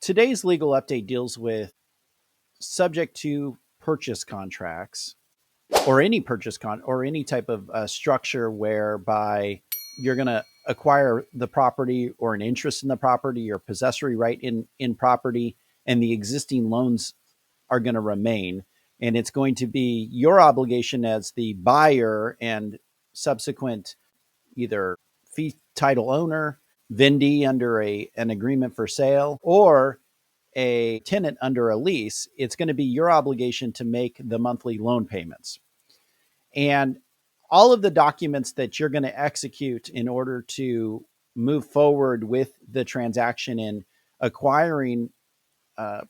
Today's legal update deals with subject to purchase contracts or any or any type of structure whereby you're going to acquire the property or an interest in the property or possessory right in property, and the existing loans are going to remain. And it's going to be your obligation as the buyer and subsequent either fee title owner, vendee under an agreement for sale, or a tenant under a lease. It's going to be your obligation to make the monthly loan payments. And all of the documents that you're going to execute in order to move forward with the transaction in acquiring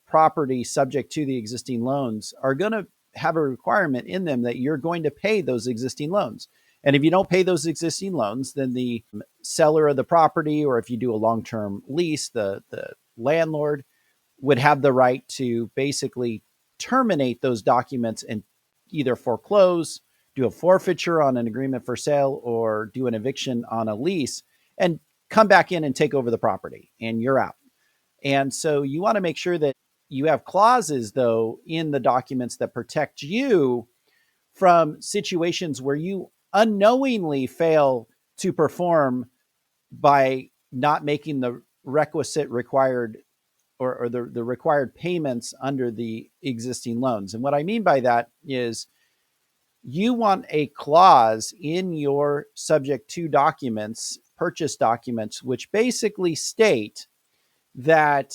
property subject to the existing loans are going to have a requirement in them that you're going to pay those existing loans. And if you don't pay those existing loans, then the seller of the property, or if you do a long-term lease, the landlord would have the right to basically terminate those documents and either foreclose, do a forfeiture on an agreement for sale, or do an eviction on a lease and come back in and take over the property, and you're out. And so you want to make sure that you have clauses, though, in the documents that protect you from situations where you unknowingly fail to perform by not making the requisite required or the required payments under the existing loans. And what I mean by that is you want a clause in your subject to documents, purchase documents, which basically state that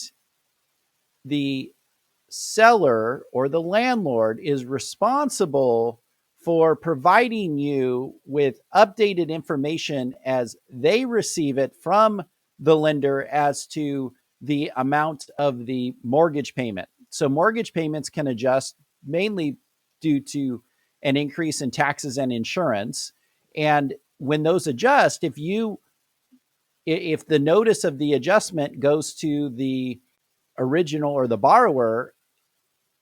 the seller or the landlord is responsible for providing you with updated information as they receive it from the lender as to the amount of the mortgage payment. So mortgage payments can adjust mainly due to an increase in taxes and insurance. And when those adjust, if the notice of the adjustment goes to the original or the borrower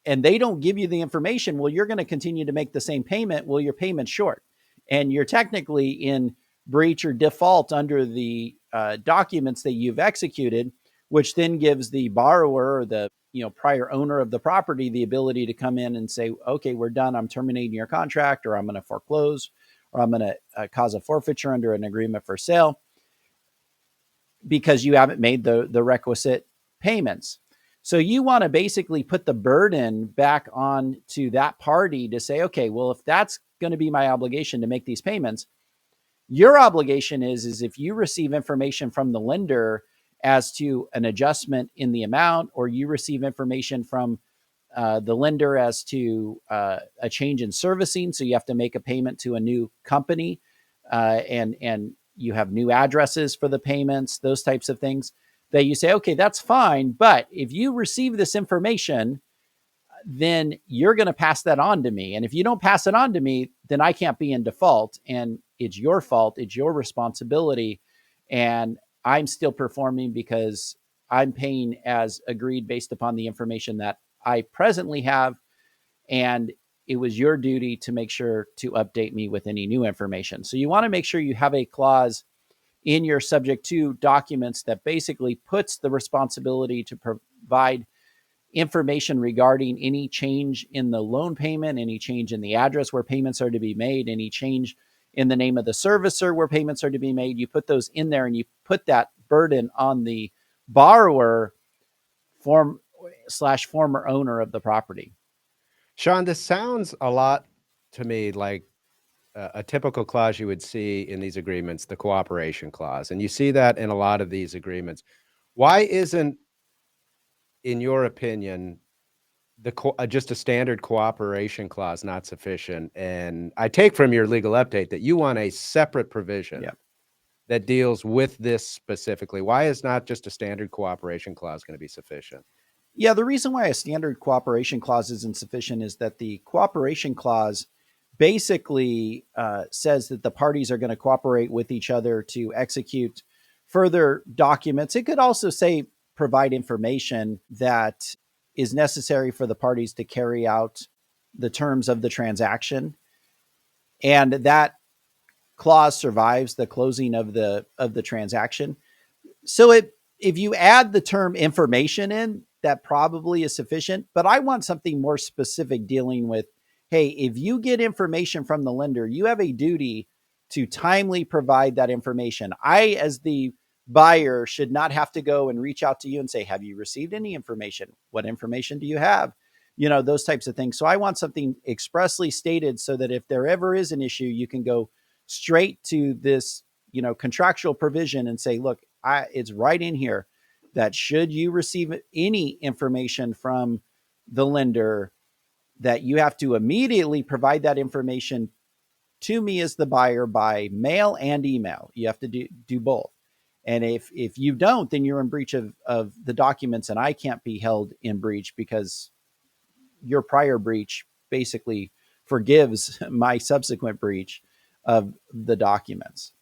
and they don't give you the information, well, you're going to continue to make the same payment. Well, your payment's short and you're technically in breach or default under the documents that you've executed, which then gives the borrower or the prior owner of the property the ability to come in and say, okay, we're done. I'm terminating your contract, or I'm going to foreclose, or I'm going to cause a forfeiture under an agreement for sale because you haven't made the requisite payments. So you want to basically put the burden back on to that party to say, okay, well, if that's going to be my obligation to make these payments, your obligation is if you receive information from the lender as to an adjustment in the amount, or you receive information from the lender as to a change in servicing, so you have to make a payment to a new company, and you have new addresses for the payments, those types of things, that you say, okay, that's fine. But if you receive this information, then you're going to pass that on to me. And if you don't pass it on to me, then I can't be in default. And it's your fault. It's your responsibility. And I'm still performing because I'm paying as agreed based upon the information that I presently have. And it was your duty to make sure to update me with any new information. So you want to make sure you have a clause in your subject to documents that basically puts the responsibility to provide information regarding any change in the loan payment, any change in the address where payments are to be made, any change in the name of the servicer where payments are to be made. You put those in there and you put that burden on the borrower former owner of the property. Sean, this sounds a lot to me like a typical clause you would see in these agreements, the cooperation clause. And you see that in a lot of these agreements. Why isn't, in your opinion, just a standard cooperation clause not sufficient? And I take from your legal update that you want a separate provision that deals with this specifically. Why is not just a standard cooperation clause going to be sufficient? Yeah, the reason why a standard cooperation clause isn't sufficient is that the cooperation clause basically says that the parties are going to cooperate with each other to execute further documents. It could also say provide information that is necessary for the parties to carry out the terms of the transaction. And that clause survives the closing of the transaction. So if you add the term information in, that probably is sufficient, but I want something more specific dealing with, hey, if you get information from the lender, you have a duty to timely provide that information. I, as the buyer, should not have to go and reach out to you and say, have you received any information? What information do you have? Those types of things. So I want something expressly stated so that if there ever is an issue, you can go straight to this, contractual provision and say, look, it's right in here that should you receive any information from the lender, that you have to immediately provide that information to me as the buyer by mail and email. You have to do both. And if you don't, then you're in breach of the documents, and I can't be held in breach because your prior breach basically forgives my subsequent breach of the documents.